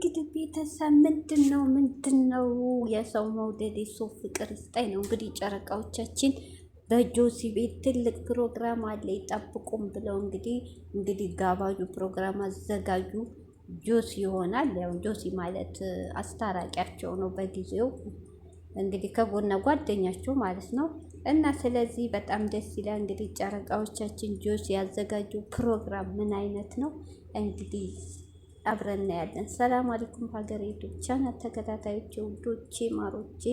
እንግዲህ ቤተሰብ ምንድነው የሰው መውደድ የሰው ፍቅር ስጣይ ነው። እንግዲህ ጨረቃዎቻችን በጆሲ ቤት ትልቅ ፕሮግራም አለ ይጠብቁም ብለው እንግዲህ ጋባዡ ፕሮግራም አዘጋጁ ጆሲ ይሆናል። ያው ጆሲ ማለት አስታራቂያቸው ነው በጊዜው እንግዲህ ከጎነ ጓደኛቸው ማለት ነው። እና ስለዚህ በጣም ደስ ይላል። እንግዲህ ጨረቃዎቻችን ጆሲ ያዘጋጁ ፕሮግራም ምን አይነት ነው እንግዲህ አብረን እናያለን። ሰላም አለይኩም ሀገሬ ዩቲዩብ ቻናል ተከታታዮቼ ውዶቼ ማሮቼ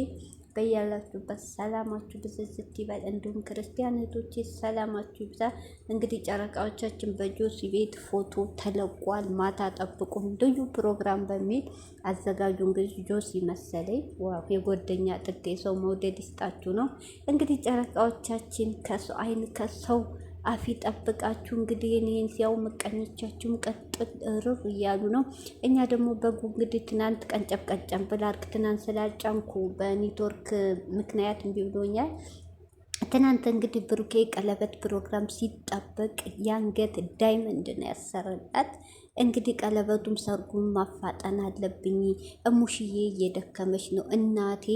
በያላችሁበት ሰላማችሁ ብዝዝት ይበል። እንዲሁም ክርስቲያን እህቶቼ ሰላማችሁ ይብዛ። እንግዲህ ጨረቃዎቻችን በጆሲ ቤት ፎቶ ተለቋል። ማታ ጠብቁን ልዩ ፕሮግራም በሚል አዘጋጁ እንግዲህ ጆሲ መሰለኝ። ዋው የጓደኛ ጥግ የሰው መውደድ ይስጣችሁ ነው። እንግዲህ ጨረቃዎቻችን ከሰው አይን ከሰው አፊ ጠብቃችሁ እንግዲህ እኔን ሲያው መቀኞቻችሁም ቀጥል ርፍ እያሉ ነው። እኛ ደግሞ በጉ እንግዲህ ትናንት ቀንጨብ ብላርክ ትናንት ስላልጫንኩ በኔትወርክ ምክንያት እምቢ ብሎኛል። ትናንት እንግዲህ ብሩኬ ቀለበት ፕሮግራም ሲጠበቅ የአንገት ዳይመንድ ነው ያሰረላት። እንግዲህ ቀለበቱም ሰርጉም ማፋጠን አለብኝ። እሙሽዬ እየደከመች ነው እናቴ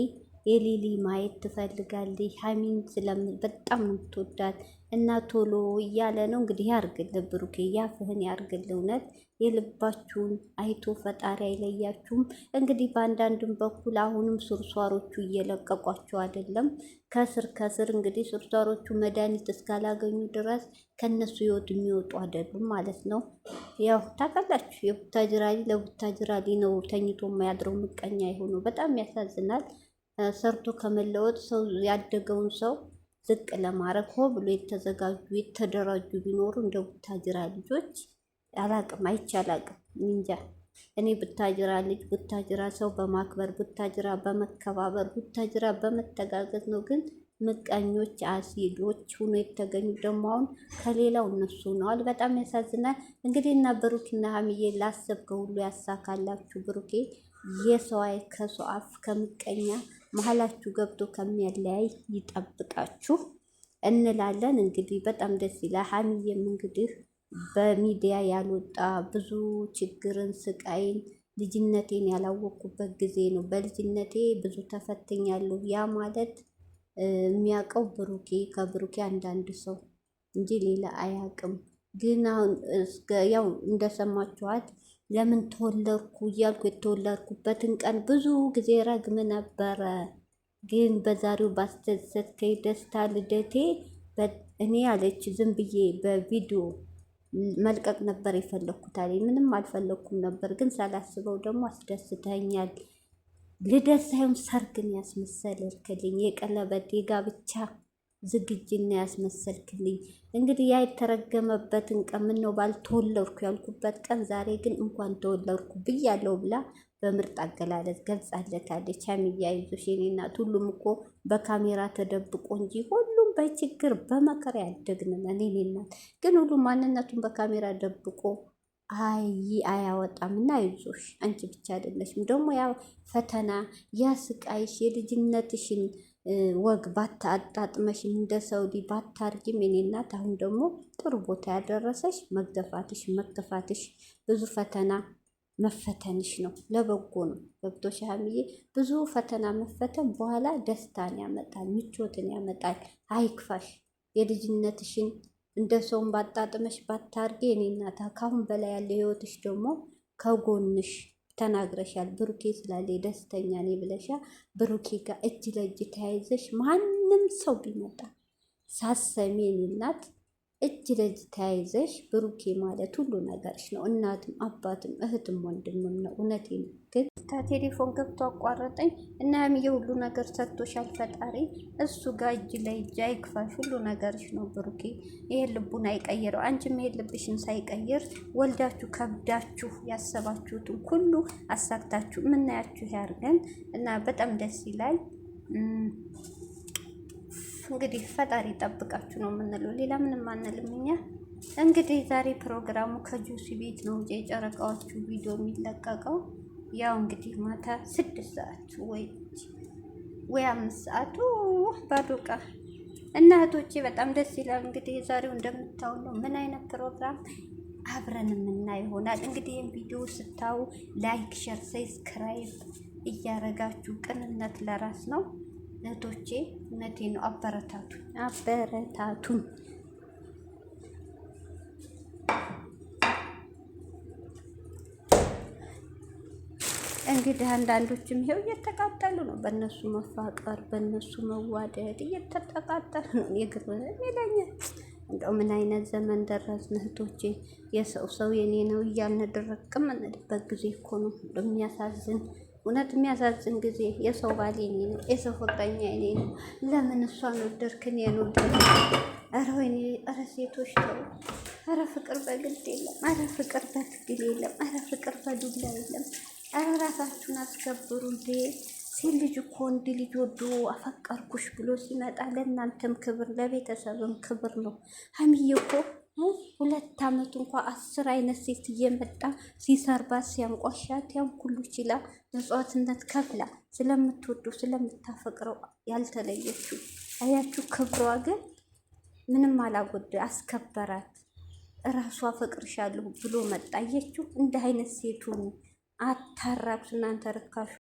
የሊሊ ማየት ትፈልጋለች። ሀሚን ስለምን በጣም ነው የምትወዳት እና ቶሎ እያለ ነው እንግዲህ ያርግልህ ብሩኬ ያፍህን ያርግልህ። እውነት የልባችሁን አይቶ ፈጣሪ አይለያችሁም። እንግዲህ በአንዳንድም በኩል አሁንም ሱርሷሮቹ እየለቀቋቸው አይደለም። ከስር እንግዲህ ሱርሷሮቹ መድኃኒት እስካላገኙ ድረስ ከነሱ ህይወት የሚወጡ አይደሉም ማለት ነው። ያው ታውቃላችሁ የቡታጅራሊ ለቡታጅራሊ ነው ተኝቶ የማያድረው ምቀኛ የሆነው በጣም ያሳዝናል። ሰርቶ ከመለወጥ ሰው ያደገውን ሰው ዝቅ ለማድረግ ሆ ብሎ የተዘጋጁ የተደራጁ ቢኖሩ እንደ ቡታጅራ ልጆች አላቅም አይቻላቅም እንጃ። እኔ ቡታጅራ ልጅ ቡታጅራ ሰው በማክበር ቡታጅራ በመከባበር ቡታጅራ በመተጋገዝ ነው። ግን ምቀኞች አሲዶች ሆኖ የተገኙ ደግሞ አሁን ከሌላው እነሱ ነዋል። በጣም ያሳዝናል። እንግዲህ እና ብሩክና ሀሚዬ ላሰብከው ሁሉ ያሳካላችሁ። ብሩኬ የሰው አይ ከሰው አፍ ከምቀኛ መሀላችሁ ገብቶ ከሚያለያይ ይጠብቃችሁ እንላለን። እንግዲህ በጣም ደስ ይላል። ሀሚዬም እንግዲህ በሚዲያ ያልወጣ ብዙ ችግርን ስቃይን ልጅነቴን ያላወቅኩበት ጊዜ ነው። በልጅነቴ ብዙ ተፈትኛለሁ። ያ ማለት የሚያውቀው ብሩኬ ከብሩኬ አንዳንድ ሰው እንጂ ሌላ አያውቅም። ግን አሁን ያው እንደሰማችኋት ለምን ተወለድኩ እያልኩ የተወለድኩበትን ቀን ብዙ ጊዜ ረግም ነበረ። ግን በዛሬው ባስደሰትከኝ ደስታ ልደቴ እኔ አለች ዝም ብዬ በቪዲዮ መልቀቅ ነበር የፈለግኩት አለኝ። ምንም አልፈለግኩም ነበር፣ ግን ሳላስበው ደግሞ አስደስተኛል። ልደት ሳይሆን ሰርግን ያስመሰልክልኝ የቀለበት የጋብቻ ዝግጅና ያስመሰልክልኝ። እንግዲህ ያ የተረገመበትን ቀን ምነው ባልተወለድኩ ያልኩበት ቀን ዛሬ ግን እንኳን ተወለድኩ ብያለሁ ብላ በምርጥ አገላለጽ ገልጻለታለች። ሀሚዬ አይዞሽ የኔ እናት፣ ሁሉም እኮ በካሜራ ተደብቆ እንጂ ሁሉም በችግር በመከራ ያደግን ነን። የኔ እናት ግን ሁሉም ማንነቱን በካሜራ ደብቆ አያወጣም። እና አይዞሽ አንቺ ብቻ አይደለሽም። ደግሞ ያ ፈተና ያ ስቃይሽ የልጅነትሽን ወግ ባታጣጥመሽ እንደ ሰውዲ ባታርጊም የኔ እናት፣ አሁን ደግሞ ጥሩ ቦታ ያደረሰሽ መገፋትሽ መከፋትሽ ብዙ ፈተና መፈተንሽ ነው። ለበጎ ነው። ገብቶሽ ሀሚዬ? ብዙ ፈተና መፈተን በኋላ ደስታን ያመጣል፣ ምቾትን ያመጣል። አይክፋሽ። የልጅነትሽን እንደ ሰውን ባጣጥመሽ ባታርጊ የኔ እናት፣ ካሁን በላይ ያለ ህይወትሽ ደግሞ ከጎንሽ ተናግረሻል። ብሩኬ ስላለ ደስተኛ ነኝ ብለሻ ብሩኬ ጋር እጅ ለእጅ ተያይዘሽ ማንም ሰው ቢመጣ ሳሰሚ የኔ እናት እጅ ለእጅ ተያይዘሽ ብሩኬ ማለት ሁሉ ነገርሽ ነው። እናትም አባትም እህትም ወንድምም ነው። እውነቴን ግን ቴሌፎን ገብቶ አቋረጠኝ እና ሀሚዬ ሁሉ ነገር ሰጥቶሻል ፈጣሪ። እሱ ጋር እጅ ለእጅ አይክፋሽ። ሁሉ ነገርሽ ነው ብሩኬ። ይሄን ልቡን አይቀይረው። አንቺም ይሄን ልብሽን ሳይቀይር ወልዳችሁ ከብዳችሁ ያሰባችሁትን ሁሉ አሳክታችሁ የምናያችሁ ያርገን እና በጣም ደስ ይላል። እንግዲህ ፈጣሪ ጠብቃችሁ ነው የምንለው፣ ሌላ ምንም አንልም እኛ። እንግዲህ ዛሬ ፕሮግራሙ ከጆሲ ቤት ነው እንጂ የጨረቃዎቹ ቪዲዮ የሚለቀቀው ያው እንግዲህ ማታ 6 ሰዓት ወይ 5 ሰዓቱ ባዶቃ እና እህቶቼ በጣም ደስ ይላል። እንግዲህ የዛሬው እንደምታው ነው ምን አይነት ፕሮግራም አብረን የምናይ ይሆናል። እንግዲህ ይህን ቪዲዮ ስታዩ ላይክ፣ ሸር፣ ሰብስክራይብ እያረጋችሁ ቅንነት ለራስ ነው እህቶቼ፣ እውነቴ ነው። አበረታቱን። እንግዲህ አንዳንዶችም ይሄው እየተቃጠሉ ነው። በእነሱ መፋቀር፣ በእነሱ መዋደድ እየተቃጠሉ ነው። የግብር ይለኛል። እንደው ምን አይነት ዘመን ደረስን እህቶቼ። የሰው ሰው የኔ ነው እያልን ድርቅም እንልበት ጊዜ እኮ ነው። የሚያሳዝን እውነት የሚያሳዝን ጊዜ። የሰው ባል የኔ ነው፣ የሰው ፍቅረኛ የኔ ነው። ለምን እሷን ወደድክ እኔን ወደድክ? ኧረ ወይኔ! ኧረ ሴቶች ተው! ኧረ ፍቅር በግድ የለም። ኧረ ፍቅር በትግል የለም። ኧረ ፍቅር በዱላ የለም። ኧረ ራሳችሁን አስከብሩ እንዴ! ሴት ልጅ እኮ ወንድ ልጅ ወዶ አፈቀርኩሽ ብሎ ሲመጣ ለእናንተም ክብር ለቤተሰብም ክብር ነው። ሀይሚዬ እኮ 2 ዓመት እንኳ 10 አይነት ሴት እየመጣ ሲሰርባት ሲያንቋሻት ያን ሁሉ ችላ መስዋዕትነት ከፍላ ስለምትወዱ ስለምታፈቅረው ያልተለየችው አያችሁ። ክብሯ ግን ምንም አላጎደ አስከበራት። እራሷ አፈቅርሻለሁ ብሎ መጣየችው። እንደ አይነት ሴቱን አታራብስ እናንተ ርካሹ።